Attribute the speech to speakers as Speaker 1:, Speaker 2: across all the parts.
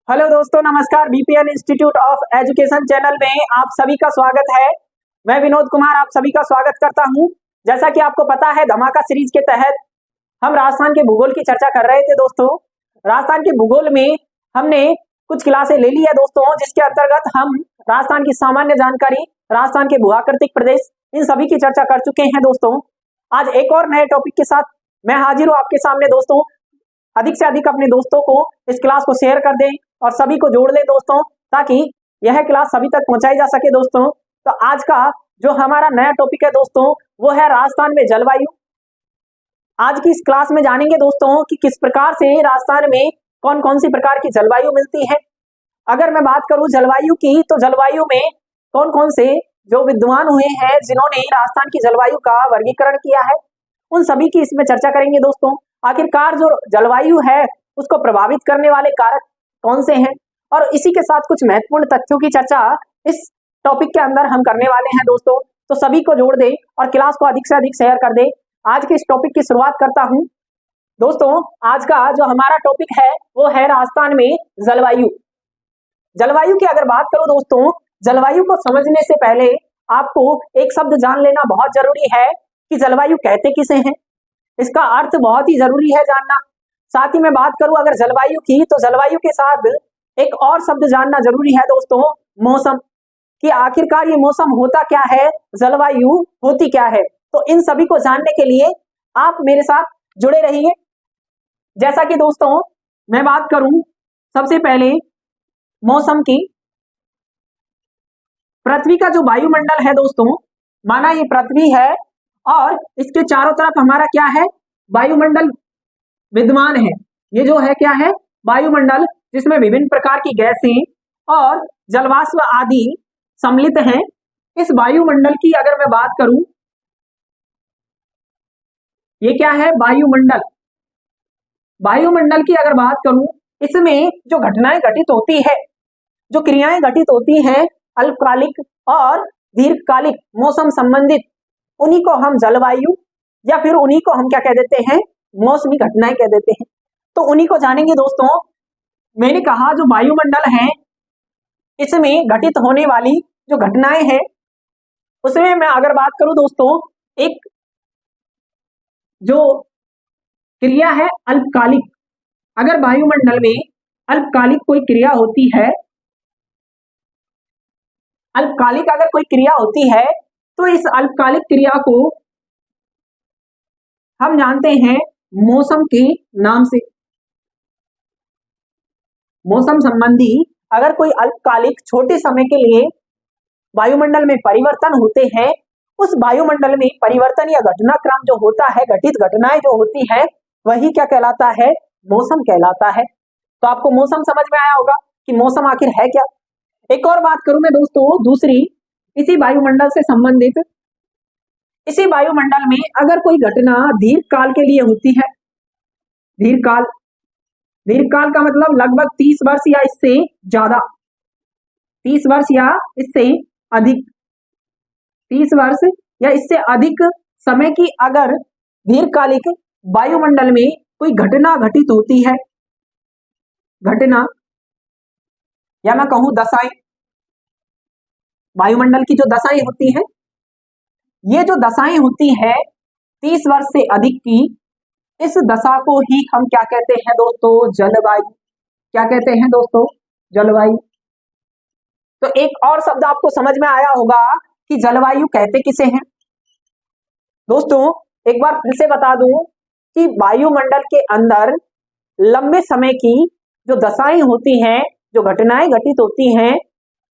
Speaker 1: Hello दोस्तों, नमस्कार। BPN institute of education channel में आप सभी का स्वागत है। मैं विनोद कुमार आप सभी का स्वागत करता हूं। जैसा कि आपको पता है, धमाका सीरीज के तहत हम राजस्थान के भूगोल की चर्चा कर रहे थे दोस्तों। राजस्थान के भूगोल में हमने कुछ क्लासें ले ली है दोस्तों, जिसके अंतर्गत हम राजस्थान की सामान्य जानकारी, राजस्थान के भूआकृतिक प्रदेश, इन सभी की चर्चा कर चुके हैं दोस्तों। आज एक और नए टॉपिक के साथ मैं हाजिर हूं आपके सामने दोस्तों। अधिक से अधिक अपने दोस्तों को इस क्लास को शेयर कर दें और सभी को जोड़ लें दोस्तों, ताकि यह क्लास सभी तक पहुंचाई जा सके दोस्तों। तो आज का जो हमारा नया टॉपिक है दोस्तों, वो है राजस्थान में जलवायु। आज की इस क्लास में जानेंगे दोस्तों कि किस प्रकार से राजस्थान में कौन कौन सी प्रकार की जलवायु मिलती है। अगर मैं बात करूं जलवायु की, तो जलवायु में कौन कौन से जो विद्वान हुए हैं जिन्होंने राजस्थान की जलवायु का वर्गीकरण किया है, उन सभी की इसमें चर्चा करेंगे दोस्तों। आखिरकार जो जलवायु है उसको प्रभावित करने वाले कारक कौन से हैं, और इसी के साथ कुछ महत्वपूर्ण तथ्यों की चर्चा इस टॉपिक के अंदर हम करने वाले हैं दोस्तों। तो सभी को जोड़ दे और क्लास को अधिक से अधिक शेयर कर दे। आज के इस टॉपिक की शुरुआत करता हूं दोस्तों। आज का जो हमारा टॉपिक है वो है राजस्थान में जलवायु। जलवायु की अगर बात करूं दोस्तों, जलवायु को समझने से पहले आपको एक शब्द जान लेना बहुत जरूरी है कि जलवायु कहते किसे हैं। इसका अर्थ बहुत ही जरूरी है जानना। साथ ही मैं बात करूं अगर जलवायु की, तो जलवायु के साथ एक और शब्द जानना जरूरी है दोस्तों, मौसम। कि आखिरकार ये मौसम होता क्या है, जलवायु होती क्या है। तो इन सभी को जानने के लिए आप मेरे साथ जुड़े रहिए। जैसा कि दोस्तों मैं बात करूं सबसे पहले मौसम की, पृथ्वी का जो वायुमंडल है दोस्तों, माना ये पृथ्वी है और इसके चारों तरफ हमारा क्या है, वायुमंडल विद्यमान है। ये जो है क्या है, वायुमंडल, जिसमें विभिन्न प्रकार की गैसें और जलवाष्प आदि सम्मिलित हैं। इस वायुमंडल की अगर मैं बात करूं, ये क्या है, वायुमंडल। वायुमंडल की अगर बात करूं, इसमें जो घटनाएं घटित होती है, जो क्रियाएं घटित होती हैं, अल्पकालिक और दीर्घकालिक मौसम संबंधित, उन्हीं को हम जलवायु या फिर उन्हीं को हम क्या कह देते हैं, मौसमी घटनाएं कह देते हैं। तो उन्हीं को जानेंगे दोस्तों। मैंने कहा जो वायुमंडल है, इसमें घटित होने वाली जो घटनाएं हैं, उसमें मैं अगर बात करूं दोस्तों, एक जो क्रिया है अल्पकालिक। अगर वायुमंडल में अल्पकालिक कोई क्रिया होती है, अल्पकालिक अगर कोई क्रिया होती है, तो इस अल्पकालिक क्रिया को हम जानते हैं मौसम के नाम से। मौसम संबंधी अगर कोई अल्पकालिक छोटे समय के लिए वायुमंडल में परिवर्तन होते हैं, उस वायुमंडल में परिवर्तन या घटनाक्रम जो होता है, घटित घटनाएं जो होती है, वही क्या कहलाता है, मौसम कहलाता है। तो आपको मौसम समझ में आया होगा कि मौसम आखिर है क्या। एक और बात करूं मैं दोस्तों, दूसरी इसी वायुमंडल से संबंधित, इसी वायुमंडल में अगर कोई घटना दीर्घकाल के लिए होती है, दीर्घकाल, दीर्घकाल का मतलब लगभग 30 वर्ष या इससे ज्यादा, 30 वर्ष या इससे अधिक, 30 वर्ष या इससे अधिक समय की अगर दीर्घकालिक वायुमंडल में कोई घटना घटित होती है, घटना या मैं कहूं दशाएं, वायुमंडल की जो दशाएं होती हैं, ये जो दशाएं होती है 30 वर्ष से अधिक की, इस दशा को ही हम क्या कहते हैं दोस्तों, जलवायु। क्या कहते हैं दोस्तों, जलवायु। तो एक और शब्द आपको समझ में आया होगा कि जलवायु कहते किसे हैं। दोस्तों एक बार फिर से बता दूं कि वायुमंडल के अंदर लंबे समय की जो दशाएं होती हैं, जो घटनाएं घटित होती हैं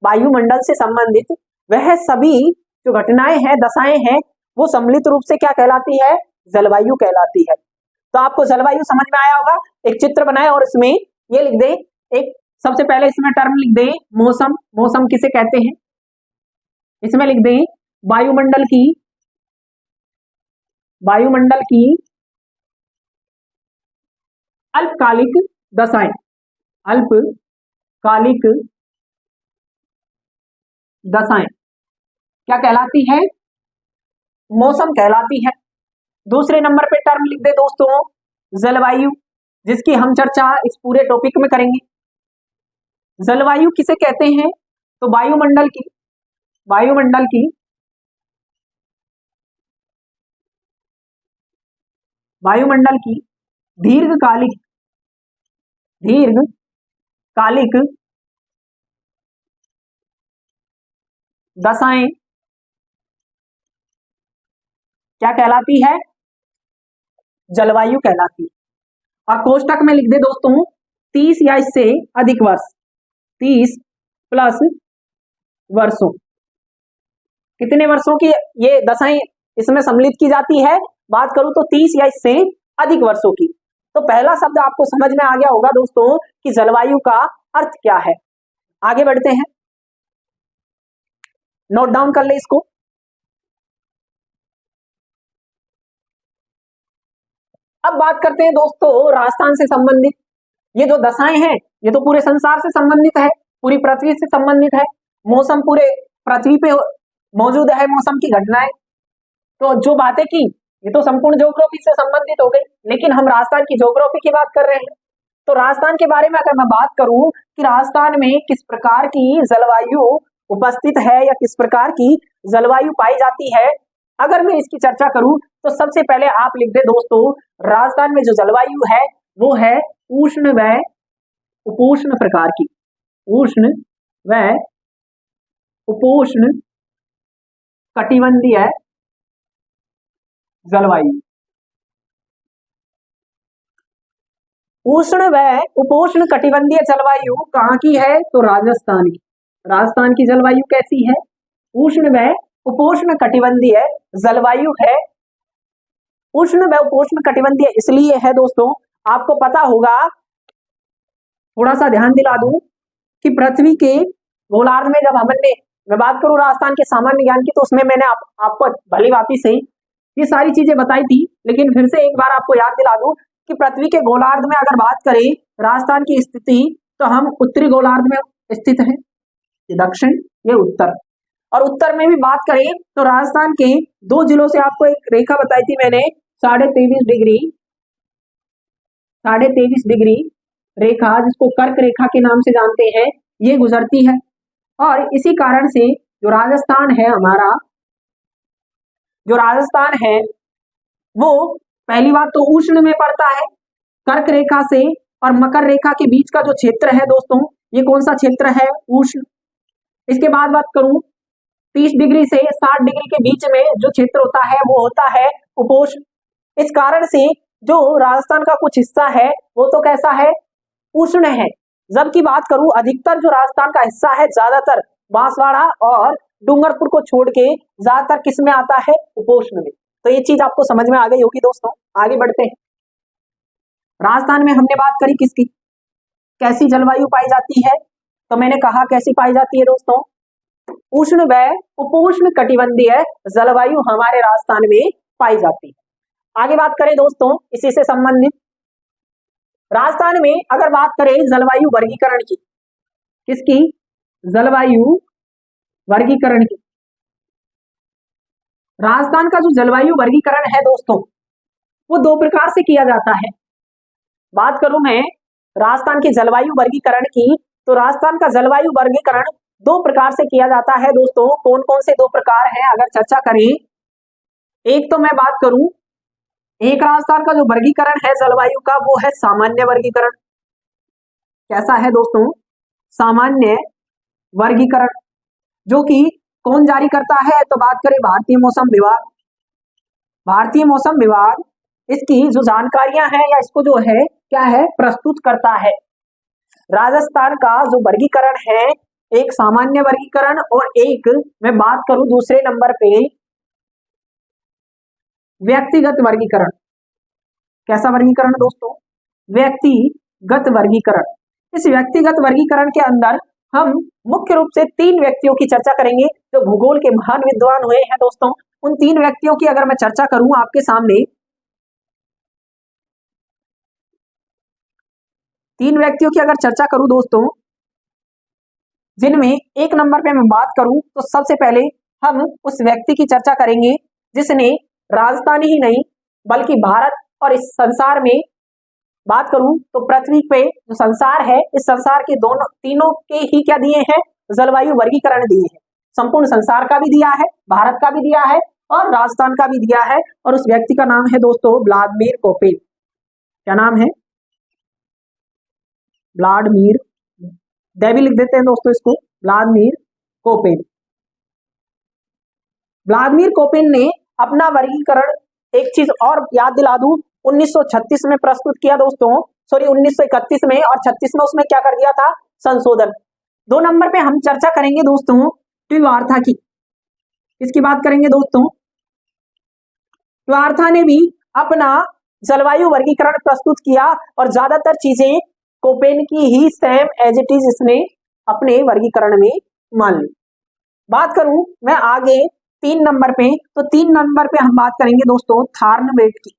Speaker 1: वायुमंडल से संबंधित, वह सभी जो घटनाएं हैं, दशाएं हैं, वो सम्मिलित रूप से क्या कहलाती है, जलवायु कहलाती है। तो आपको जलवायु समझ में आया होगा। एक चित्र बनाए और इसमें ये लिख दे, एक सबसे पहले इसमें टर्म लिख दे मौसम। मौसम किसे कहते हैं, इसमें लिख दे वायुमंडल की, वायुमंडल की अल्पकालिक दशाएं, अल्पकालिक दशाएं क्या कहलाती है, मौसम कहलाती है। दूसरे नंबर पे टर्म लिख दे दोस्तों जलवायु, जिसकी हम चर्चा इस पूरे टॉपिक में करेंगे। जलवायु किसे कहते हैं? तो वायुमंडल की दीर्घकालिक दशाएं क्या कहलाती है? जलवायु कहलाती है। और कोष्टक में लिख दे दोस्तों 30 या इससे अधिक वर्ष, 30 प्लस वर्षों। कितने वर्षों की ये दशाएं इसमें सम्मिलित की जाती है? बात करूं तो 30 या इससे अधिक वर्षों की। तो पहला शब्द आपको समझ में आ गया होगा दोस्तों कि जलवायु का अर्थ क्या है। आगे बढ़ते हैं, नोट डाउन कर ले इसको। अब बात करते हैं दोस्तों राजस्थान से संबंधित। ये जो दशाएं हैं ये तो पूरे संसार से संबंधित है, पूरी पृथ्वी से संबंधित है। मौसम पूरे पृथ्वी पे मौजूद है, मौसम की घटनाएं। तो जो बातें की ये तो संपूर्ण ज्योग्राफी से संबंधित हो गई, लेकिन हम राजस्थान की ज्योग्राफी की बात कर रहे हैं। तो राजस्थान के बारे में अगर मैं बात करूं कि राजस्थान में किस प्रकार की जलवायु उपस्थित है या किस प्रकार की जलवायु पाई जाती है, अगर मैं इसकी चर्चा करूं तो सबसे पहले आप लिख दे दोस्तों, राजस्थान में जो जलवायु है वो है उष्ण व उपोष्ण प्रकार की। उष्ण व उपोष्ण कटिबंधीय जलवायु। उष्ण व उपोष्ण कटिबंधीय जलवायु कहाँ की है? तो राजस्थान की। राजस्थान की जलवायु कैसी है? उष्ण व उपोष्ण कटिबंधीय जलवायु है। उष्ण व उपोष्ण कटिबंधीय इसलिए है दोस्तों, आपको पता होगा, थोड़ा सा ध्यान दिला दूं कि पृथ्वी के गोलार्ध में जब मैं बात करूं राजस्थान के सामान्य ज्ञान की, तो उसमें मैंने आपको भली भांति से ये सारी चीजें बताई थी, लेकिन फिर से एक बार आपको याद दिला दूं कि पृथ्वी के गोलार्ध में अगर बात करें राजस्थान की स्थिति, तो हम उत्तरी गोलार्ध में स्थित है, ये दक्षिण, ये उत्तर। और उत्तर में भी बात करें तो राजस्थान के दो जिलों से आपको एक रेखा बताई थी मैंने, 23.5 डिग्री रेखा, जिसको कर्क रेखा के नाम से जानते हैं, ये गुजरती है। और इसी कारण से जो राजस्थान है हमारा, जो राजस्थान है वो पहली बात तो उष्ण में पड़ता है। कर्क रेखा से और मकर रेखा के बीच का जो क्षेत्र है दोस्तों, ये कौन सा क्षेत्र है? उष्ण। इसके बाद बात करूं 30 डिग्री से 60 डिग्री के बीच में जो क्षेत्र होता है वो होता है उपोष्ण। इस कारण से जो राजस्थान का कुछ हिस्सा है वो तो कैसा है? उष्ण है। जबकि बात करूं अधिकतर जो राजस्थान का हिस्सा है, ज्यादातर बांसवाड़ा और डूंगरपुर को छोड़ के ज्यादातर किस में आता है? उपोष्ण में। तो ये चीज आपको समझ में आ गई होगी दोस्तों। आगे बढ़ते हैं, राजस्थान में हमने बात करी किसकी, कैसी जलवायु पाई जाती है? तो मैंने कहा कैसी पाई जाती है दोस्तों, उष्ण व उपोष्ण कटिबंधीय जलवायु हमारे राजस्थान में पाई जाती है। आगे बात करें दोस्तों इसी से संबंधित, राजस्थान में अगर बात करें जलवायु वर्गीकरण की, किसकी? जलवायु वर्गीकरण की। राजस्थान का जो जलवायु वर्गीकरण है दोस्तों, वो दो प्रकार से किया जाता है। बात करूं मैं राजस्थान के जलवायु वर्गीकरण की, तो राजस्थान का जलवायु वर्गीकरण दो प्रकार से किया जाता है दोस्तों। कौन कौन से दो प्रकार हैं अगर चर्चा करें, एक तो मैं बात करूं, एक राजस्थान का जो वर्गीकरण है जलवायु का वो है सामान्य वर्गीकरण। कैसा है दोस्तों? सामान्य वर्गीकरण, जो कि कौन जारी करता है? तो बात करें भारतीय मौसम विभाग। भारतीय मौसम विभाग इसकी जो जानकारियां हैं या इसको जो है क्या है प्रस्तुत करता है। राजस्थान का जो वर्गीकरण है, एक सामान्य वर्गीकरण और एक मैं बात करूं दूसरे नंबर पे व्यक्तिगत वर्गीकरण। कैसा वर्गीकरण दोस्तों? व्यक्तिगत वर्गीकरण। इस व्यक्तिगत वर्गीकरण के अंदर हम मुख्य रूप से तीन व्यक्तियों की चर्चा करेंगे जो भूगोल के महान विद्वान हुए हैं दोस्तों। उन तीन व्यक्तियों की अगर मैं चर्चा करूं आपके सामने, तीन व्यक्तियों की अगर चर्चा करूं दोस्तों, जिनमें एक नंबर पे मैं बात करूं तो सबसे पहले हम उस व्यक्ति की चर्चा करेंगे जिसने राजस्थान ही नहीं बल्कि भारत और इस संसार में बात करूं तो पृथ्वी पे जो संसार है, इस संसार के तीनों के ही क्या दिए हैं, जलवायु वर्गीकरण दिए हैं। संपूर्ण संसार का भी दिया है, भारत का भी दिया है और राजस्थान का भी दिया है। और उस व्यक्ति का नाम है दोस्तों व्लादिमीर कोपेन। क्या नाम है? व्लादिमीर, देवी लिख देते हैं दोस्तों इसको, व्लादिमीर कोपेन। व्लादिमीर कोपेन ने अपना वर्गीकरण, एक चीज और याद दिला दूं, 1936 में प्रस्तुत किया दोस्तों, सॉरी 1931 में, और 36 में उसमें क्या कर दिया था, संशोधन। 2 नंबर पे हम चर्चा करेंगे दोस्तों ट्विवार्था की। इसकी बात करेंगे दोस्तों, ट्विवार्था ने भी अपना जलवायु वर्गीकरण प्रस्तुत किया और ज्यादातर चीजें कोपेन की ही सेम एज इट इज इसने अपने वर्गीकरण में मान ली। बात करूं मैं आगे 3 नंबर पे, तो 3 नंबर पे हम बात करेंगे दोस्तों थार्नवेट की।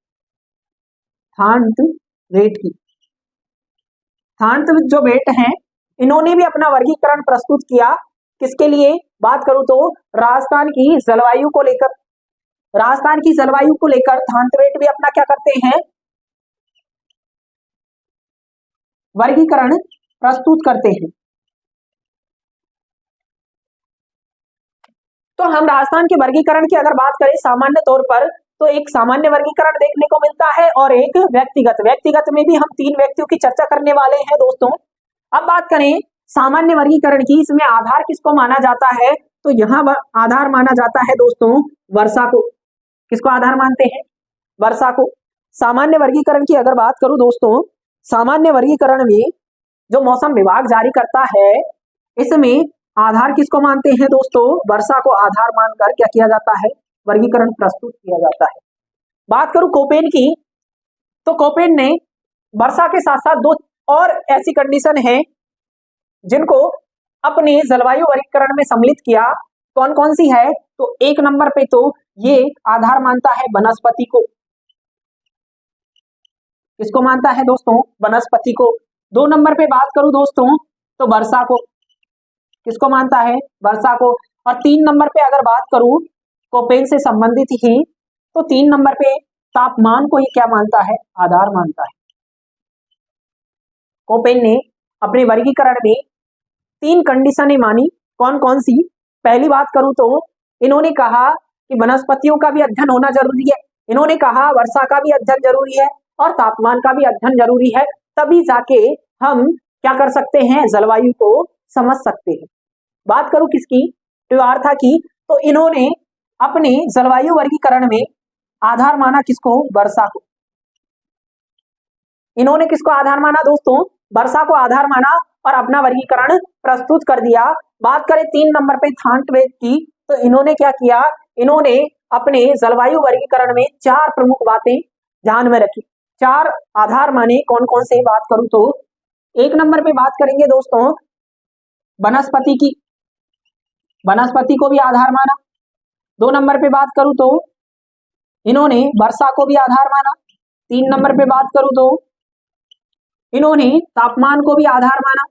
Speaker 1: थार्नवेट जो वेट हैं, इन्होंने भी अपना वर्गीकरण प्रस्तुत किया। किसके लिए बात करूं तो राजस्थान की जलवायु को लेकर। राजस्थान की जलवायु को लेकर थार्नवेट भी अपना क्या करते हैं, वर्गीकरण प्रस्तुत करते हैं। तो हम राजस्थान के वर्गीकरण की अगर बात करें सामान्य तौर पर, तो एक सामान्य वर्गीकरण देखने को मिलता है और एक व्यक्तिगत में भी हम 3 व्यक्तियों की चर्चा करने वाले हैं दोस्तों। अब बात करें सामान्य वर्गीकरण की, इसमें आधार किसको माना जाता है, तो यहाँ आधार माना जाता है दोस्तों वर्षा को। किसको आधार मानते हैं? वर्षा को। सामान्य वर्गीकरण की अगर बात करूं दोस्तों, सामान्य वर्गीकरण में जो मौसम विभाग जारी करता है, इसमें आधार किसको मानते हैं दोस्तों, वर्षा को आधार मानकर क्या किया जाता है, वर्गीकरण प्रस्तुत किया जाता है। बात करूं कोपेन की, तो कोपेन ने वर्षा के साथ साथ 2 और ऐसी कंडीशन है जिनको अपने जलवायु वर्गीकरण में सम्मिलित किया। कौन कौन सी है, तो 1 नंबर पे तो ये आधार मानता है वनस्पति को। किसको मानता है दोस्तों, वनस्पति को। 2 नंबर पे बात करूं दोस्तों तो वर्षा को। किसको मानता है, वर्षा को। और 3 नंबर पे अगर बात करूं कोपेन से संबंधित ही, तो 3 नंबर पे तापमान को ही क्या मानता है, आधार मानता है। कोपेन ने अपने वर्गीकरण में 3 कंडीशनें मानी। कौन कौन सी? पहली बात करूं तो इन्होंने कहा कि वनस्पतियों का भी अध्ययन होना जरूरी है, इन्होंने कहा वर्षा का भी अध्ययन जरूरी है और तापमान का भी अध्ययन जरूरी है, तभी जाके हम क्या कर सकते हैं, जलवायु को समझ सकते हैं। बात करूं किसकी, ट्विवार्था की, तो इन्होंने अपने जलवायु वर्गीकरण में आधार माना किसको, वर्षा को। इन्होंने किसको आधार माना दोस्तों, वर्षा को आधार माना और अपना वर्गीकरण प्रस्तुत कर दिया। बात करें 3 नंबर पे थार्नवेट की, तो इन्होंने क्या किया, इन्होंने अपने जलवायु वर्गीकरण में 4 प्रमुख बातें ध्यान में रखी। 4 आधार माने, कौन कौन से बात करूं तो 1 नंबर पे बात करेंगे दोस्तों वनस्पति की, वनस्पति को भी आधार माना। 2 नंबर पे बात करूं तो इन्होंने वर्षा को भी आधार माना। 3 नंबर पे बात करूं तो इन्होंने तापमान को भी आधार माना।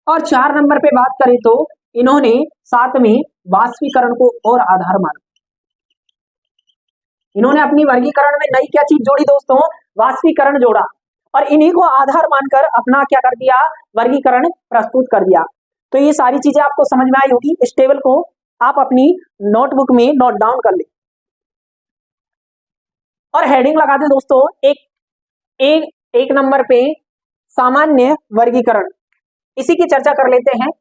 Speaker 1: और 4 नंबर पे बात करें तो इन्होंने साथ में वाष्पीकरण को और आधार माना। इन्होंने अपनी वर्गीकरण में नई क्या चीज जोड़ी दोस्तों, वाष्पीकरण जोड़ा और इन्हीं को आधार मानकर अपना क्या कर दिया, वर्गीकरण प्रस्तुत कर दिया। तो ये सारी चीजें आपको समझ में आई होगी। इस टेबल को आप अपनी नोटबुक में नोट डाउन कर ले और हेडिंग लगा दे दोस्तों, एक नंबर पे सामान्य वर्गीकरण। इसी की चर्चा कर लेते हैं,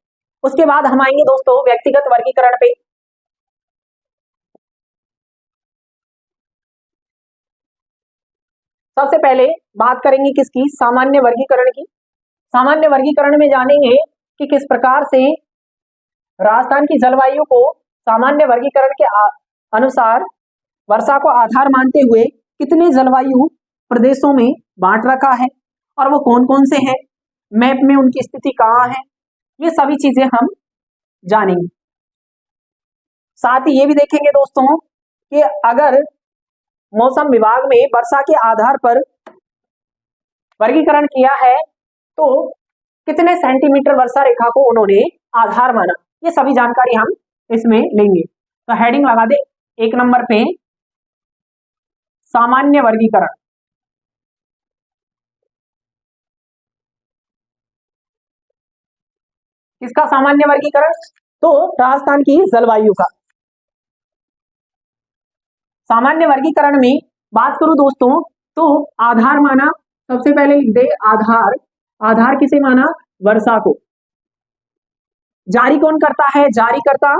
Speaker 1: उसके बाद हम आएंगे दोस्तों व्यक्तिगत वर्गीकरण पे। सबसे पहले बात करेंगे किसकी, सामान्य वर्गीकरण की। सामान्य वर्गीकरण में जानेंगे कि किस प्रकार से राजस्थान की जलवायु को सामान्य वर्गीकरण के अनुसार वर्षा को आधार मानते हुए कितने जलवायु प्रदेशों में बांट रखा है और वो कौन कौन से हैं, मैप में उनकी स्थिति कहाँ है, ये सभी चीजें हम जानेंगे। साथ ही ये भी देखेंगे दोस्तों कि अगर मौसम विभाग में वर्षा के आधार पर वर्गीकरण किया है तो कितने सेंटीमीटर वर्षा रेखा को उन्होंने आधार माना, ये सभी जानकारी हम इसमें लेंगे। तो हेडिंग लगा दे 1 नंबर पे सामान्य वर्गीकरण। किसका सामान्य वर्गीकरण? तो राजस्थान की जलवायु का सामान्य वर्गीकरण में बात करूं दोस्तों तो आधार माना, सबसे पहले लिख दे आधार। आधार किसे माना? वर्षा को। जारी कौन करता है? जारी करता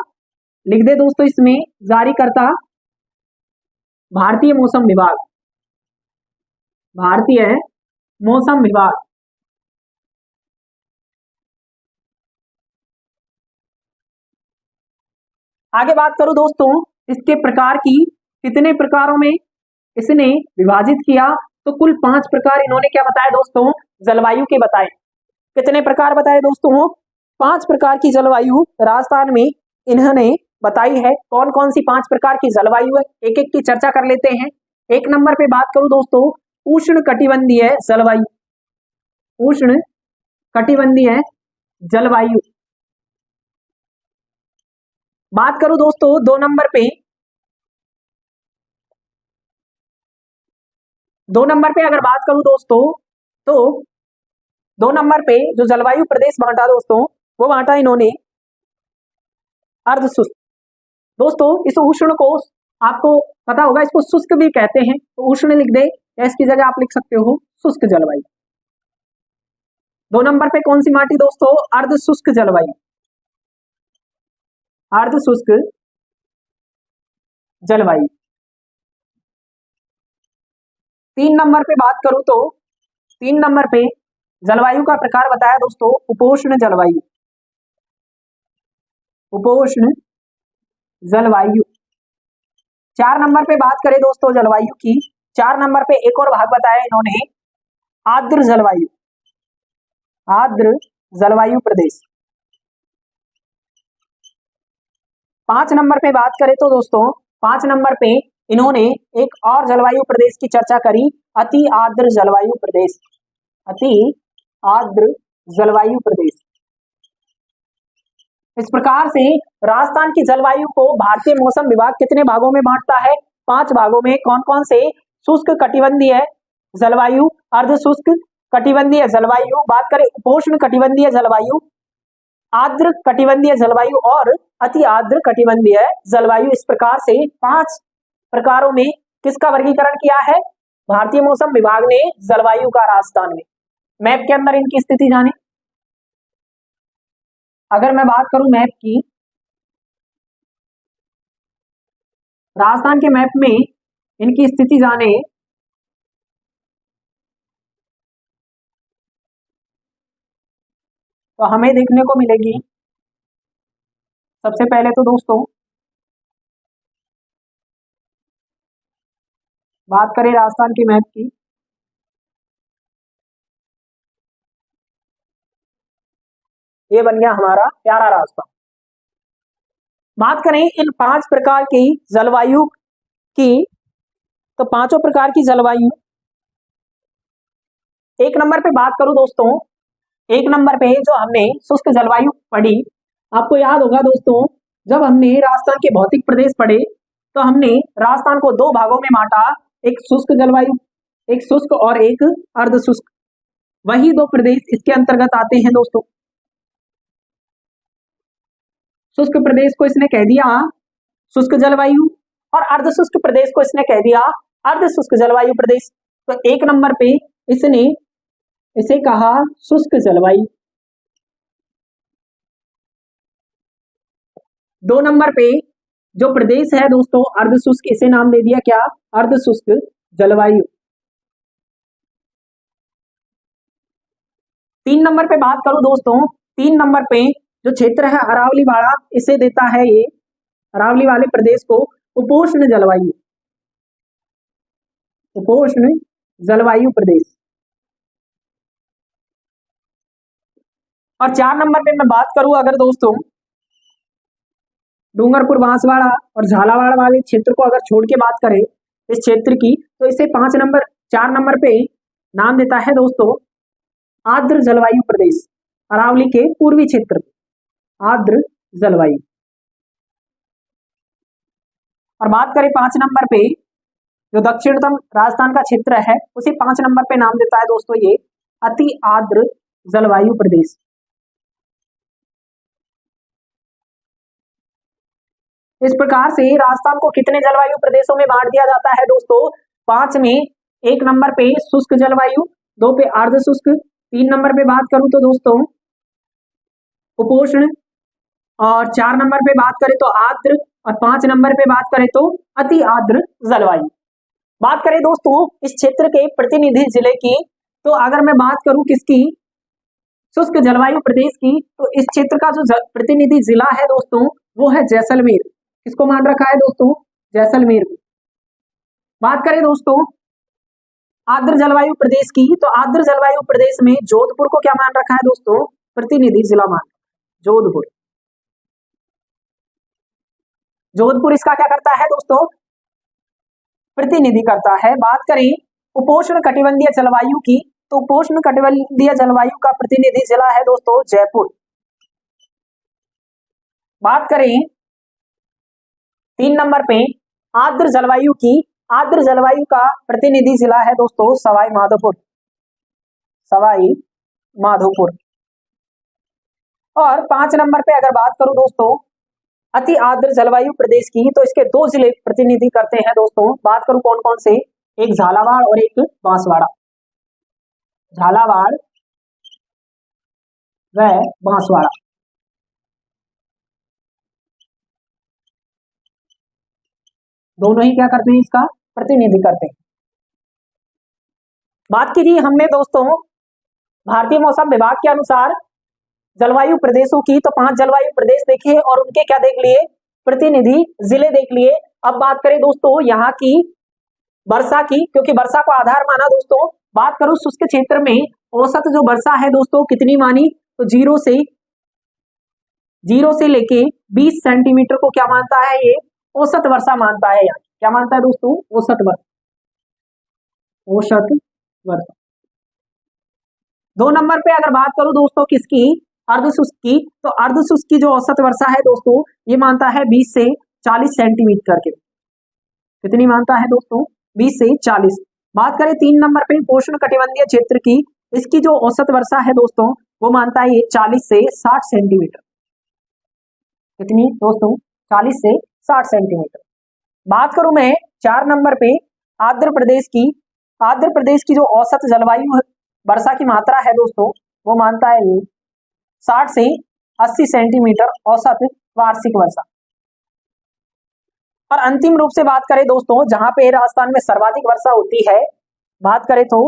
Speaker 1: लिख दे दोस्तों इसमें, जारी करता भारतीय मौसम विभाग। भारतीय मौसम विभाग। आगे बात करूं दोस्तों इसके प्रकार की, कितने प्रकारों में इसने विभाजित किया? तो कुल 5 प्रकार इन्होंने क्या बताया दोस्तों? जलवायु के बताए। कितने प्रकार बताए दोस्तों? 5 प्रकार की जलवायु राजस्थान में इन्होंने बताई है। कौन कौन सी 5 प्रकार की जलवायु है, एक एक की चर्चा कर लेते हैं। एक नंबर पे बात करूं दोस्तों उष्ण कटिबंधीय जलवायु। उष्ण कटिबंधीय जलवायु। बात करूं दोस्तों 2 नंबर पे, 2 नंबर पे अगर बात करूं दोस्तों तो 2 नंबर पे जो जलवायु प्रदेश बांटा दोस्तों, वो बांटा इन्होंने अर्ध शुष्क। दोस्तों इस उष्ण को आपको पता होगा, इसको शुष्क भी कहते हैं, तो उष्ण लिख दे या इसकी जगह आप लिख सकते हो शुष्क जलवायु। 2 नंबर पे कौन सी बांटी दोस्तों? अर्ध शुष्क जलवायु। अर्ध शुष्क जलवायु। 3 नंबर पे बात करूं तो 3 नंबर पे जलवायु का प्रकार बताया दोस्तों उपोष्ण जलवायु। उपोष्ण जलवायु। 4 नंबर पे बात करें दोस्तों जलवायु की, 4 नंबर पे एक और भाग बताया इन्होंने आर्द्र जलवायु। आर्द्र जलवायु प्रदेश। 5 नंबर पे बात करें तो दोस्तों 5 नंबर पे इन्होंने एक और जलवायु प्रदेश की चर्चा करी, अति आर्द्र जलवायु प्रदेश। अति आर्द्र जलवायु प्रदेश। इस प्रकार से राजस्थान की जलवायु को भारतीय मौसम विभाग कितने भागों में बांटता है? 5 भागों में। कौन कौन से? शुष्क कटिबंधीय जलवायु, अर्ध शुष्क कटिबंधीय जलवायु, बात करें उपोष्ण कटिबंधीय जलवायु, आर्द्र कटिबंधीय जलवायु और अति आर्द्र कटिबंधीय जलवायु। इस प्रकार से 5 प्रकारों में किसका वर्गीकरण किया है भारतीय मौसम विभाग ने? जलवायु का राजस्थान में। मैप के अंदर इनकी स्थिति जाने। अगर मैं बात करूं मैप की, राजस्थान के मैप में इनकी स्थिति जाने, तो हमें देखने को मिलेगी सबसे पहले तो दोस्तों बात करें राजस्थान के मैप की, ये बन गया हमारा प्यारा राजस्थान। बात करें इन 5 प्रकार की जलवायु की, तो 5 प्रकार की जलवायु। 1 नंबर पे बात करूं दोस्तों, 1 नंबर पे जो हमने शुष्क जलवायु पढ़ी, आपको याद होगा दोस्तों जब हमने राजस्थान के भौतिक प्रदेश पढ़े तो हमने राजस्थान को 2 भागों में बांटा, एक शुष्क जलवायु, एक शुष्क और एक अर्ध शुष्क। वही 2 प्रदेश इसके अंतर्गत आते हैं दोस्तों। शुष्क प्रदेश को इसने कह दिया शुष्क जलवायु और अर्ध शुष्क प्रदेश को इसने कह दिया अर्ध शुष्क जलवायु प्रदेश। तो 1 नंबर पे इसने इसे कहा शुष्क जलवायु। 2 नंबर पे जो प्रदेश है दोस्तों अर्ध शुष्क, इसे नाम दे दिया क्या? अर्ध शुष्क जलवायु। 3 नंबर पे बात करूं दोस्तों, 3 नंबर पे जो क्षेत्र है अरावली वाला, इसे देता है ये अरावली वाले प्रदेश को उपोष्ण जलवायु। उपोष्ण जलवायु प्रदेश। और 4 नंबर पे मैं बात करूं अगर दोस्तों डूंगरपुर बांसवाड़ा और झालावाड़ वाले क्षेत्र को अगर छोड़ के बात करें इस क्षेत्र की, तो इसे 4 नंबर पे नाम देता है दोस्तों आर्द्र जलवायु प्रदेश। अरावली के पूर्वी क्षेत्र आर्द्र जलवायु। और बात करें 5 नंबर पे जो दक्षिणतम राजस्थान का क्षेत्र है, उसे 5 नंबर पे नाम देता है दोस्तों ये अति आर्द्र जलवायु प्रदेश। इस प्रकार से राजस्थान को कितने जलवायु प्रदेशों में बांट दिया जाता है दोस्तों? 5 में। 1 नंबर पे शुष्क जलवायु, 2 पे अर्ध शुष्क, 3 नंबर पे बात करूं तो दोस्तों उपोष्ण, और 4 नंबर पे बात करें तो आर्द्र, और 5 नंबर पे बात करें तो अति आर्द्र जलवायु। बात करें दोस्तों इस क्षेत्र के प्रतिनिधि जिले की, तो अगर मैं बात करूं किसकी, शुष्क जलवायु प्रदेश की, तो इस क्षेत्र का जो प्रतिनिधि जिला है दोस्तों वो है जैसलमेर। किसको मान रखा है दोस्तों? जैसलमेर को। बात करें दोस्तों आर्द्र जलवायु प्रदेश की, तो आर्द्र जलवायु प्रदेश में जोधपुर को क्या मान रखा है दोस्तों? प्रतिनिधि जिला मान, जोधपुर। जोधपुर इसका क्या करता है दोस्तों? प्रतिनिधि करता है। बात करें उपोष्ण कटिबंधीय जलवायु की, तो उपोष्ण कटिबंधीय जलवायु का प्रतिनिधि जिला है दोस्तों जयपुर। बात करें 3 नंबर पे आर्द्र जलवायु की, आर्द्र जलवायु का प्रतिनिधि जिला है दोस्तों सवाई माधोपुर, सवाई माधोपुर। और 5 नंबर पे अगर बात करूं दोस्तों अति आर्द्र जलवायु प्रदेश की, तो इसके 2 जिले प्रतिनिधि करते हैं दोस्तों। बात करूं कौन कौन से, एक झालावाड़ और एक बांसवाड़ा, झालावाड़ व बांसवाड़ा। दोनों ही क्या करते हैं, इसका प्रतिनिधि करते हैं। बात की थी हमने दोस्तों भारतीय मौसम विभाग के अनुसार जलवायु प्रदेशों की, तो 5 जलवायु प्रदेश देखे और उनके क्या देख लिए, प्रतिनिधि जिले देख लिए। अब बात करें दोस्तों यहाँ की वर्षा की, क्योंकि वर्षा को आधार माना दोस्तों। बात करूं शुष्क क्षेत्र में औसत जो वर्षा है दोस्तों कितनी मानी, तो 0 से लेके 20 सेंटीमीटर को क्या मानता है, ये औसत वर्षा मानता है। यहाँ क्या मानता है दोस्तों? औसत वर्षा, औसत वर्षा। 2 नंबर पे अगर बात करूं दोस्तों किसकी, अर्धशुष्क की, तो अर्धशुष्क की जो औसत वर्षा है दोस्तों ये मानता है 20 से 40 सेंटीमीटर के। कितनी मानता है दोस्तों? 20 से 40। बात करें 3 नंबर पे उपोष्ण कटिबंधीय क्षेत्र की, इसकी जो औसत वर्षा है दोस्तों वो मानता है ये 40 से 60 सेंटीमीटर। कितनी दोस्तों? 40 से 60 सेंटीमीटर। बात करूं मैं 4 नंबर पे आंध्र प्रदेश की, आंध्र प्रदेश की जो औसत जलवायु वर्षा की मात्रा है दोस्तों वो मानता है ये 60 से 80 सेंटीमीटर औसत वार्षिक वर्षा। और अंतिम रूप से बात करें दोस्तों जहां पे राजस्थान में सर्वाधिक वर्षा होती है, बात करें तो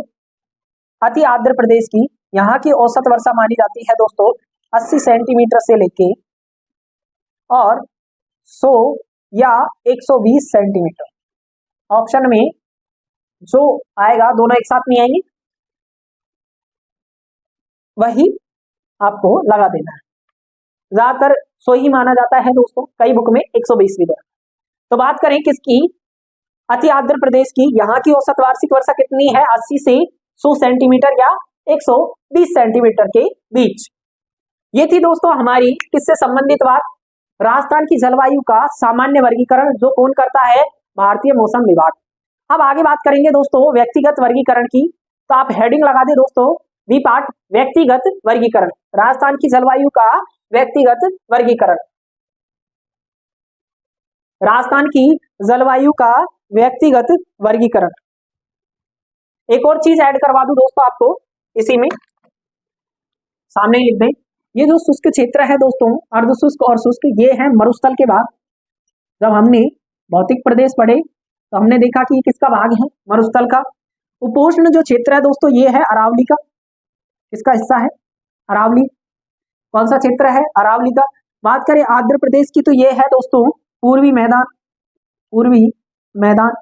Speaker 1: अति आर्द्र प्रदेश की, यहाँ की औसत वर्षा मानी जाती है दोस्तों 80 सेंटीमीटर से लेके और 100 या 120 सेंटीमीटर। ऑप्शन में जो आएगा दोनों एक साथ नहीं आएंगे, वही आपको लगा देना है। ज्यादातर 100 ही माना जाता है दोस्तों, कई बुक में 120 भी है। तो बात करें किसकी, अति आर्द्र प्रदेश की, यहाँ की औसत वार्षिक वर्षा कितनी है, 80 से 100 सेंटीमीटर या 120 सेंटीमीटर के बीच। ये थी दोस्तों हमारी किससे संबंधित बात, राजस्थान की जलवायु का सामान्य वर्गीकरण, जो कौन करता है, भारतीय मौसम विभाग। अब आगे बात करेंगे दोस्तों व्यक्तिगत वर्गीकरण की, तो आप हेडिंग लगा दे दोस्तों बी पार्ट, व्यक्तिगत वर्गीकरण, राजस्थान की जलवायु का व्यक्तिगत वर्गीकरण, राजस्थान की जलवायु का व्यक्तिगत वर्गीकरण। एक और चीज ऐड करवा दूं दोस्तों आपको इसी में, सामने लिख दें, ये जो शुष्क क्षेत्र है दोस्तों, अर्धशुष्क और शुष्क, ये है मरुस्थल के भाग। जब हमने भौतिक प्रदेश पढ़े तो हमने देखा कि ये किसका भाग है, मरुस्थल का। उपोष्ण जो क्षेत्र है दोस्तों ये है अरावली का, किसका हिस्सा है, अरावली। कौन सा क्षेत्र है, अरावली का। बात करें आंध्र प्रदेश की, तो ये है दोस्तों पूर्वी मैदान, पूर्वी मैदान।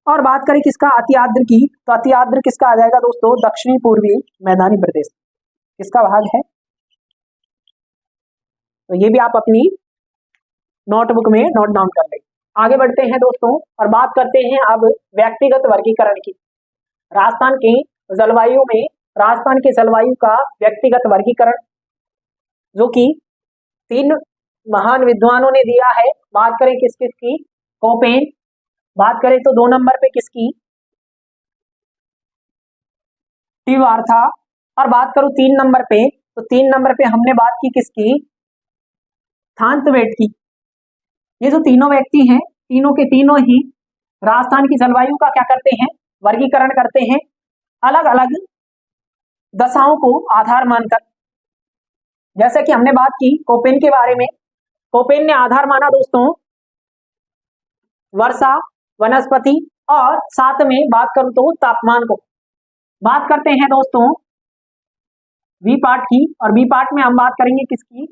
Speaker 1: और बात करें किसका, अति आर्द्र की, तो अति आर्द्र किसका आ जाएगा दोस्तों, दक्षिणी पूर्वी मैदानी प्रदेश, किसका भाग है। तो ये भी आप अपनी नोटबुक में नोट डाउन कर लें। आगे बढ़ते हैं दोस्तों और बात करते हैं अब व्यक्तिगत वर्गीकरण की। राजस्थान की जलवायु में, राजस्थान की जलवायु का व्यक्तिगत वर्गीकरण जो कि 3 महान विद्वानों ने दिया है। बात करें किस किस की, कोपेन। बात करें तो 2 नंबर पे किसकी, टिवार्था। और बात करूं 3 नंबर पे, तो 3 नंबर पे हमने बात की किसकी, थांतवेट की। ये जो तीनों व्यक्ति हैं, तीनों के तीनों ही राजस्थान की जलवायु का क्या करते हैं, वर्गीकरण करते हैं अलग अलग दशाओं को आधार मानकर। जैसे कि हमने बात की कोपेन के बारे में, कोपेन ने आधार माना दोस्तों वर्षा, वनस्पति और साथ में बात करूं तो तापमान को। बात करते हैं दोस्तों बी पार्ट की, और बी पार्ट में हम बात करेंगे किसकी,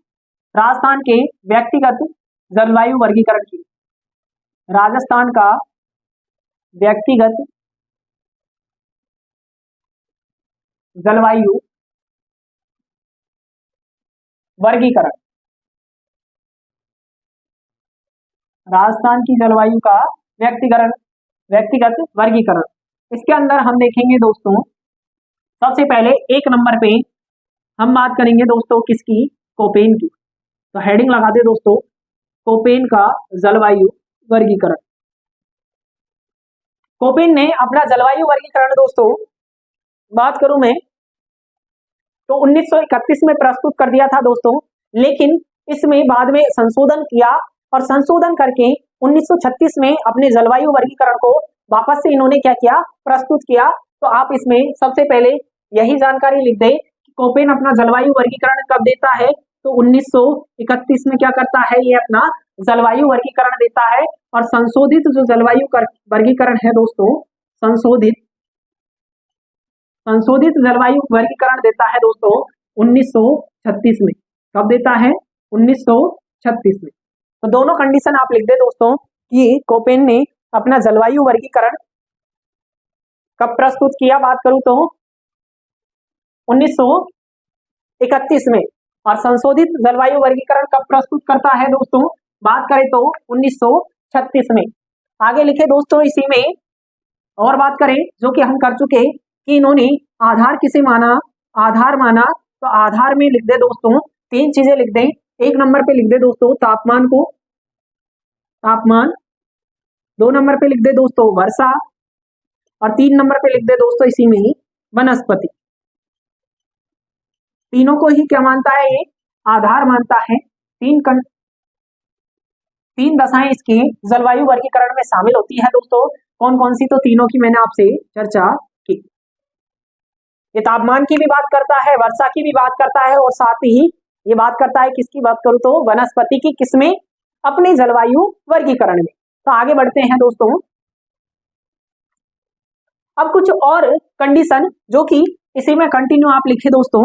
Speaker 1: राजस्थान के व्यक्तिगत जलवायु वर्गीकरण की। राजस्थान का व्यक्तिगत जलवायु वर्गीकरण, राजस्थान की जलवायु का व्यक्तिगत वर्गीकरण। इसके अंदर हम देखेंगे दोस्तों सबसे पहले एक नंबर पे हम बात करेंगे दोस्तों किसकी, कोपेन की। तो हेडिंग लगा दे दोस्तों, कोपेन का जलवायु वर्गीकरण। कोपेन ने अपना जलवायु वर्गीकरण दोस्तों बात करूं मैं तो 1931 में प्रस्तुत कर दिया था दोस्तों, लेकिन इसमें बाद में संशोधन किया और संशोधन करके 1936 में अपने जलवायु वर्गीकरण को वापस से इन्होंने क्या किया, प्रस्तुत किया। तो आप इसमें सबसे पहले यही जानकारी लिख दे कि कोपेन अपना जलवायु वर्गीकरण कब देता है, तो 1931 में क्या करता है, ये अपना जलवायु वर्गीकरण देता है। और संशोधित जो जलवायु वर्गीकरण है दोस्तों, संशोधित जलवायु वर्गीकरण देता है दोस्तों 1936 में। कब देता है, 1936 में। तो दोनों कंडीशन आप लिख दे दोस्तों कि कोपेन ने अपना जलवायु वर्गीकरण कब प्रस्तुत किया, बात करूं तो 1931 में, और संशोधित जलवायु वर्गीकरण कब प्रस्तुत करता है दोस्तों, बात करें तो 1936 में। आगे लिखे दोस्तों इसी में और बात करें जो कि हम कर चुके कि इन्होंने आधार किसे माना, आधार माना। तो आधार में लिख दे दोस्तों तीन चीजें लिख दें। एक नंबर पे लिख दे दोस्तों तापमान को, तापमान। दो नंबर पे लिख दे दोस्तों वर्षा, और तीन नंबर पे लिख दे दोस्तों इसी में ही वनस्पति। तीनों को ही क्या मानता है, ये आधार मानता है। तीन दशाएं इसके जलवायु वर्गीकरण में शामिल होती है दोस्तों। कौन कौन सी, तो तीनों की मैंने आपसे चर्चा की। ये तापमान की भी बात करता है, वर्षा की भी बात करता है, और साथ ही ये बात करता है किसकी बात करूं तो वनस्पति की, किसमें, अपने जलवायु वर्गीकरण में। तो आगे बढ़ते हैं दोस्तों। अब कुछ और कंडीशन जो कि इसी में कंटिन्यू आप लिखे दोस्तों।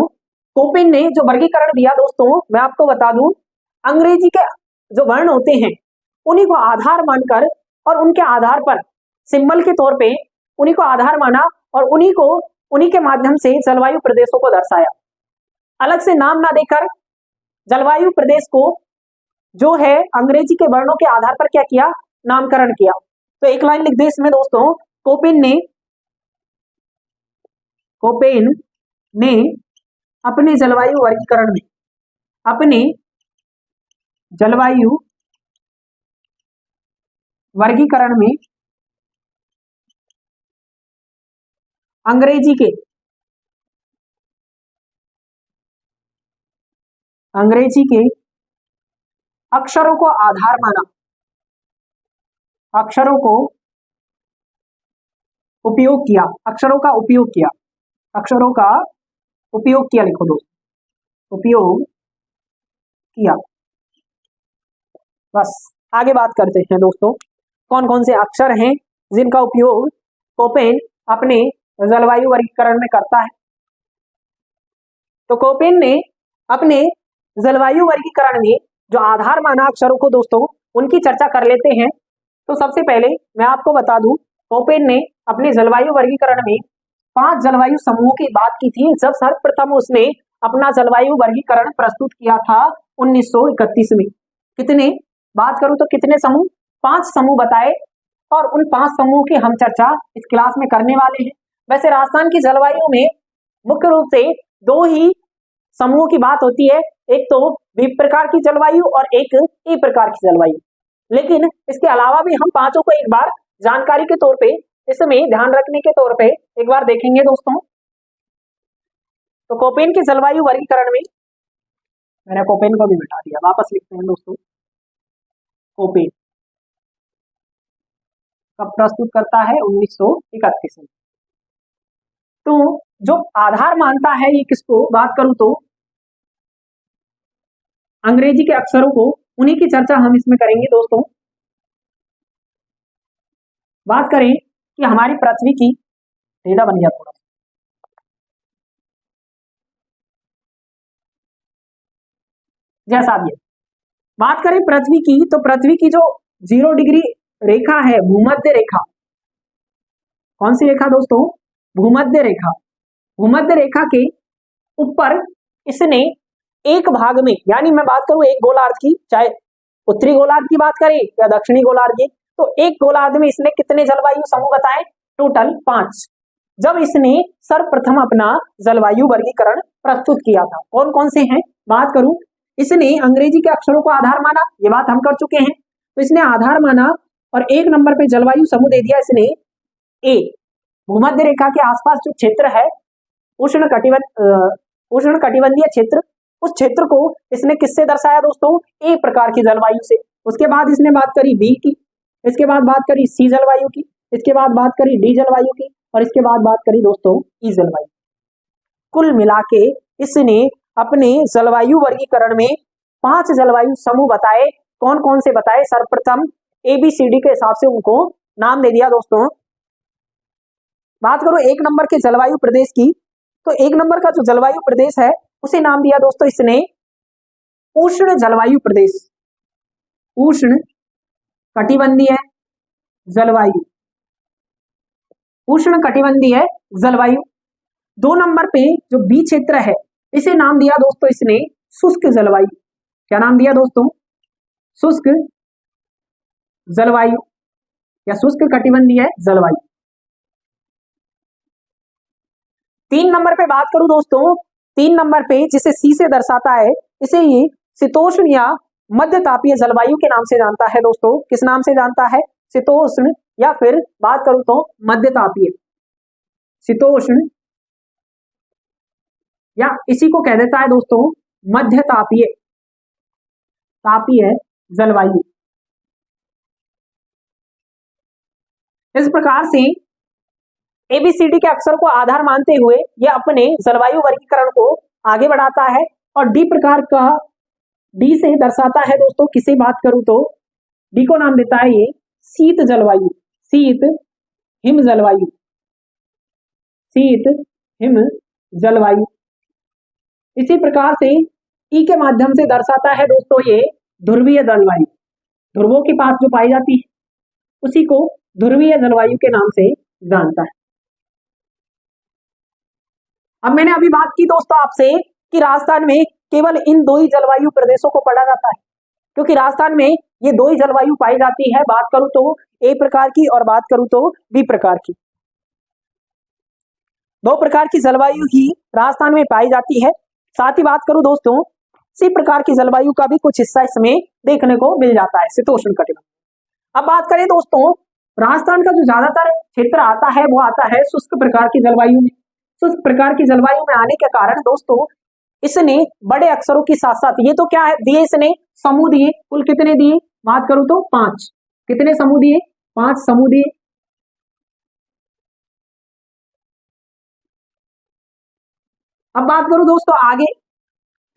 Speaker 1: कोपेन ने जो वर्गीकरण दिया दोस्तों, मैं आपको बता दूं अंग्रेजी के जो वर्ण होते हैं उन्हीं को आधार मानकर और उनके आधार पर सिंबल के तौर पे उन्हीं को आधार माना और उन्हीं के माध्यम से जलवायु प्रदेशों को दर्शाया। अलग से नाम ना देकर जलवायु प्रदेश को जो है अंग्रेजी के वर्णों के आधार पर क्या किया, नामकरण किया। तो एक लाइन लिख दे इसमें दोस्तों, कोपेन ने अपने जलवायु वर्गीकरण में, अपने जलवायु वर्गीकरण में अंग्रेजी के अक्षरों को आधार माना, अक्षरों को उपयोग किया, अक्षरों का उपयोग किया, अक्षरों का उपयोग किया, लिखो दोस्तों, उपयोग किया। बस आगे बात करते हैं दोस्तों कौन कौन से अक्षर हैं जिनका उपयोग कोपेन अपने जलवायु वर्गीकरण में करता है। तो कोपेन ने अपने जलवायु वर्गीकरण में जो आधार माना अक्षरों को दोस्तों, उनकी चर्चा कर लेते हैं। तो सबसे पहले मैं आपको बता दूं, कोपेन ने अपने जलवायु वर्गीकरण में 5 जलवायु समूहों की बात की थी जब सर्वप्रथम उसने अपना जलवायु वर्गीकरण प्रस्तुत किया था 1931 में। कितने, बात करूं तो कितने समूह, 5 समूह बताए, और उन 5 समूह की हम चर्चा इस क्लास में करने वाले हैं। वैसे राजस्थान की जलवायु में मुख्य रूप से 2 ही समूह की बात होती है, एक तो बी प्रकार की जलवायु और एक ए प्रकार की जलवायु। लेकिन इसके अलावा भी हम पांचों को एक बार जानकारी के तौर पे, इसमें ध्यान रखने के तौर पे एक बार देखेंगे दोस्तों। तो कोपेन के जलवायु वर्गीकरण में, मैंने कोपेन को भी मिटा दिया, वापस लिखते हैं दोस्तों। कोपेन कब प्रस्तुत करता है? 1931 में। तो जो आधार मानता है ये किसको बात करूं तो अंग्रेजी के अक्षरों को, उन्हीं की चर्चा हम इसमें करेंगे दोस्तों। बात करें कि हमारी पृथ्वी की, टेढ़ा बन गया थोड़ा, जैसा भी है, बात करें पृथ्वी की, तो पृथ्वी की जो 0 डिग्री रेखा है, भूमध्य रेखा, कौन सी रेखा दोस्तों? भूमध्य रेखा। भूमध्य रेखा के ऊपर इसने एक भाग में, यानी मैं बात करूं एक गोलार्ध की, चाहे उत्तरी गोलार्ध की बात करें या दक्षिणी गोलार्ध की, तो एक गोलार्ध में इसने कितने जलवायु समूह बताए? टोटल 5। जब इसने सर्वप्रथम अपना जलवायु वर्गीकरण प्रस्तुत किया था, कौन कौन से हैं बात करूं, इसने अंग्रेजी के अक्षरों को आधार माना, ये बात हम कर चुके हैं। तो इसने आधार माना और 1 नंबर पे जलवायु समूह दे दिया इसने ए। भूमध्य रेखा के आसपास जो क्षेत्र है उष्ण कटिबंधीय क्षेत्र, उस क्षेत्र को इसने किससे दर्शाया दोस्तों? ए प्रकार की जलवायु से। उसके बाद इसने बात करी बी की, इसके बाद बात करी सी जलवायु की, इसके बाद बात करी डी जलवायु की, और इसके बाद बात करी दोस्तों ई जलवायु। कुल मिला के इसने अपने जलवायु वर्गीकरण में 5 जलवायु समूह बताए। कौन कौन से बताए? सर्वप्रथम ABCD के हिसाब से उनको नाम दे दिया दोस्तों। बात करो 1 नंबर के जलवायु प्रदेश की, तो 1 नंबर का जो जलवायु प्रदेश है उसे नाम दिया दोस्तों इसने उष्ण जलवायु प्रदेश, उष्ण कटिबंधीय जलवायु, उष्ण कटिबंधीय जलवायु। 2 नंबर पे जो बी क्षेत्र है इसे नाम दिया दोस्तों इसने शुष्क जलवायु। क्या नाम दिया दोस्तों? शुष्क जलवायु या शुष्क कटिबंधीय जलवायु। 3 नंबर पे बात करूं दोस्तों, 3 नंबर पे जिसे सी से दर्शाता है, इसे ये शीतोष्ण या मध्य तापीय जलवायु के नाम से जानता है दोस्तों। किस नाम से जानता है? शीतोष्ण, या फिर बात करूं तो मध्य तापीय, शीतोष्ण, या इसी को कह देता है दोस्तों मध्य तापीय जलवायु। इस प्रकार से ABCD के अक्षर को आधार मानते हुए यह अपने जलवायु वर्गीकरण को आगे बढ़ाता है, और डी प्रकार का, डी से दर्शाता है दोस्तों किसे बात करूं तो डी को नाम देता है ये शीत जलवायु, शीत हिम जलवायु, शीत हिम जलवायु। इसी प्रकार से ई के माध्यम से दर्शाता है दोस्तों ये ध्रुवीय जलवायु, ध्रुवों के पास जो पाई जाती है उसी को ध्रुवीय जलवायु के नाम से जानता है। अब मैंने अभी बात की दोस्तों आपसे कि राजस्थान में केवल इन 2 ही जलवायु प्रदेशों को पढ़ा जाता है, क्योंकि राजस्थान में ये 2 ही जलवायु पाई जाती है। बात करूं तो ए प्रकार की और बात करूं तो बी प्रकार की, 2 प्रकार की जलवायु ही राजस्थान में पाई जाती है। साथ ही बात करूं दोस्तों सी प्रकार की जलवायु का भी कुछ हिस्सा इसमें देखने को मिल जाता है, शीतोष्ण कटिबंधीय। अब बात करें दोस्तों राजस्थान का जो ज्यादातर क्षेत्र आता है वो आता है शुष्क प्रकार की जलवायु में। शुष्क प्रकार की जलवायु में आने के कारण दोस्तों इसने बड़े अक्षरों के साथ साथ ये तो क्या है दिए, इसने समूह दिए। कुल कितने दिए? बात करूं तो 5। कितने समूह दिए? 5 समूह दिए। अब बात करूं दोस्तों आगे,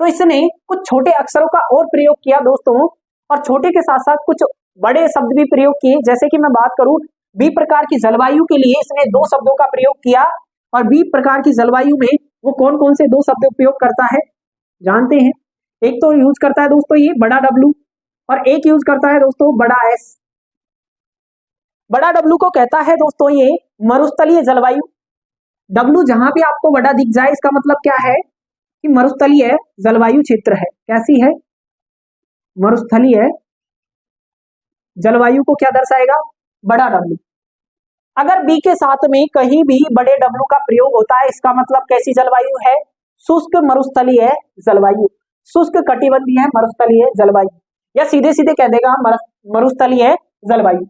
Speaker 1: तो इसने कुछ छोटे अक्षरों का और प्रयोग किया दोस्तों, और छोटे के साथ साथ कुछ बड़े शब्द भी प्रयोग किए। जैसे कि मैं बात करूं बी प्रकार की जलवायु के लिए इसने 2 शब्दों का प्रयोग किया, और बी प्रकार की जलवायु में वो कौन कौन से 2 शब्द उपयोग करता है जानते हैं? एक तो यूज करता है दोस्तों ये बड़ा W, और एक यूज करता है दोस्तों बड़ा S। बड़ा W को कहता है दोस्तों ये मरुस्थलीय जलवायु। W जहां भी आपको बड़ा दिख जाए इसका मतलब क्या है कि मरुस्थलीय जलवायु क्षेत्र है। कैसी है? मरुस्थलीय जलवायु को क्या दर्शाएगा? बड़ा W। अगर बी के साथ में कहीं भी बड़े W का प्रयोग होता है इसका मतलब कैसी जलवायु है? शुष्क मरुस्थलीय जलवायु, शुष्क कटिबंधीय मरुस्थलीय जलवायु, या सीधे सीधे कह देगा मरुस्थलीय जलवायु।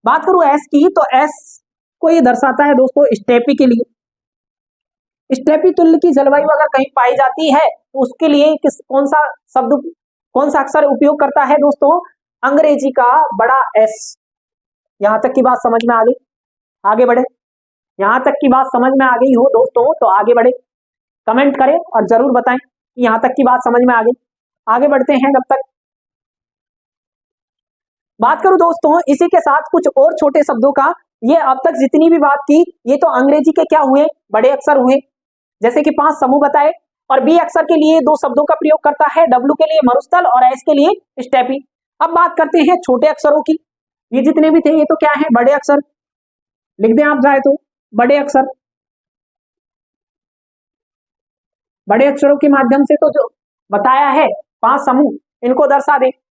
Speaker 1: बात करूं एस की, तो एस को ये दर्शाता है दोस्तों स्टेपी के लिए। स्टेपी तुल्य की जलवायु अगर कहीं पाई जाती है तो उसके लिए कौन सा शब्द, कौन सा अक्षर उपयोग करता है दोस्तों? अंग्रेजी का बड़ा एस। यहां तक की बात समझ में आ गई? आगे बढ़े। यहां तक की बात समझ में आ गई हो दोस्तों तो आगे बढ़े, कमेंट करें और जरूर बताएं कि यहां तक की बात समझ में आ गई। आगे बढ़ते हैं। जब तक बात करूं दोस्तों इसी के साथ कुछ और छोटे शब्दों का, ये अब तक जितनी भी बात की ये तो अंग्रेजी के क्या हुए, बड़े अक्षर हुए। जैसे कि 5 समूह बताए, और बी अक्षर के लिए 2 शब्दों का प्रयोग करता है, डब्ल्यू के लिए मरुस्थल और एस के लिए स्टेपी। अब बात करते हैं छोटे अक्षरों की। ये जितने भी थे ये तो क्या है, बड़े अक्षर। लिख दें आप चाहे तो बड़े अक्षर। बड़े अक्षरों के माध्यम से तो जो बताया है 5 समूह, इनको दर्शा दें।